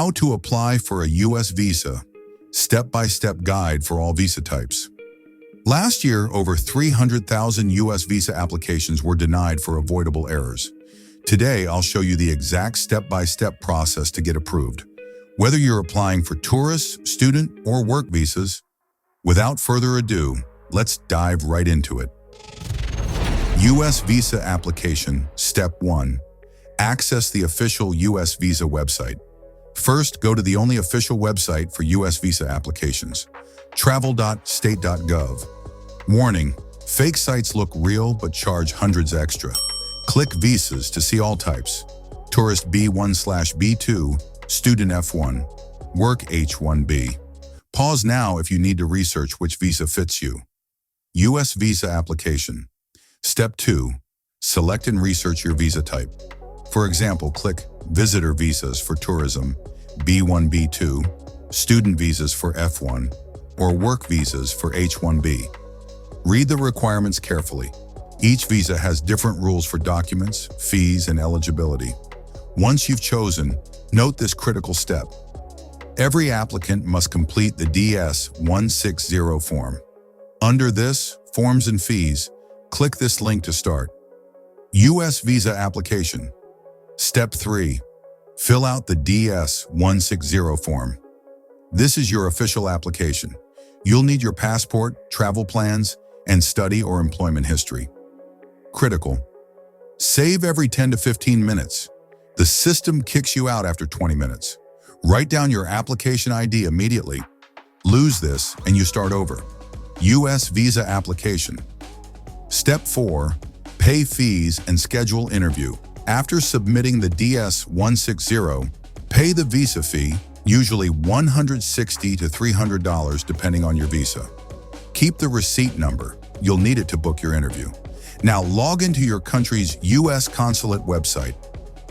How to apply for a U.S. visa, step-by-step guide for all visa types. Last year, over 300,000 U.S. visa applications were denied for avoidable errors. Today, I'll show you the exact step-by-step process to get approved. Whether you're applying for tourist, student, or work visas, without further ado, let's dive right into it. U.S. Visa Application, Step 1. Access the official U.S. Visa website. First, go to the only official website for U.S. visa applications, travel.state.gov. Warning, fake sites look real but charge hundreds extra. Click Visas to see all types. Tourist B1/B2, Student F1, Work H1B. Pause now if you need to research which visa fits you. U.S. Visa Application. Step 2. Select and research your visa type. For example, click Visitor Visas for Tourism, B1-B2, Student Visas for F1, or Work Visas for H1B. Read the requirements carefully. Each visa has different rules for documents, fees, and eligibility. Once you've chosen, note this critical step. Every applicant must complete the DS-160 form. Under this, Forms and Fees, click this link to start. U.S. Visa Application. Step 3. Fill out the DS-160 form. This is your official application. You'll need your passport, travel plans, and study or employment history. Critical. Save every 10 to 15 minutes. The system kicks you out after 20 minutes. Write down your application ID immediately. Lose this and you start over. U.S. Visa Application. Step 4. Pay fees and schedule interview. After submitting the DS-160, pay the visa fee, usually $160 to $300 depending on your visa. Keep the receipt number. You'll need it to book your interview. Now log into your country's U.S. consulate website.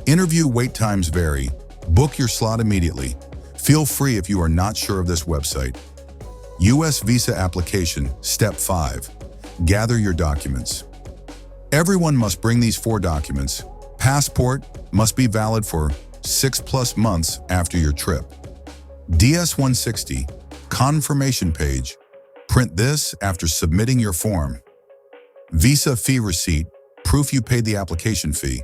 Interview wait times vary. Book your slot immediately. Feel free if you are not sure of this website. U.S. Visa Application, Step 5. Gather your documents. Everyone must bring these 4 documents. Passport must be valid for 6+ months after your trip. DS-160, confirmation page. Print this after submitting your form. Visa fee receipt, proof you paid the application fee.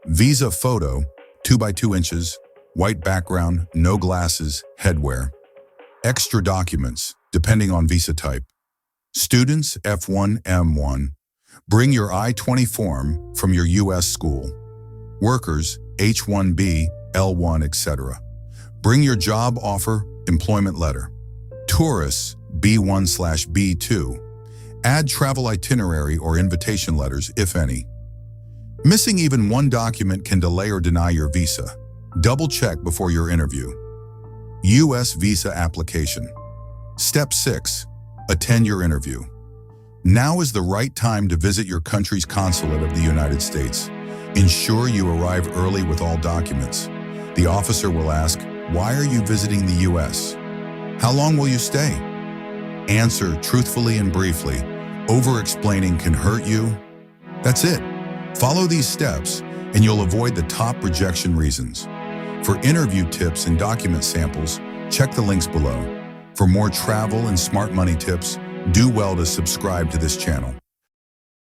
Visa photo, 2 by 2 inches, white background, no glasses, headwear. Extra documents, depending on visa type. Students, F1, M1. Bring your I-20 form from your U.S. school. Workers, H1B, L1, etc. Bring your job offer, employment letter. Tourists, B1/B2. Add travel itinerary or invitation letters, if any. Missing even one document can delay or deny your visa. Double check before your interview. U.S. Visa Application. Step 6. Attend your interview. Now is the right time to visit your country's consulate of the United States. Ensure you arrive early with all documents. The officer will ask, "Why are you visiting the U.S.? How long will you stay?" Answer truthfully and briefly. Over-explaining can hurt you. That's it. Follow these steps and you'll avoid the top rejection reasons. For interview tips and document samples, check the links below. For more travel and smart money tips, do well to subscribe to this channel.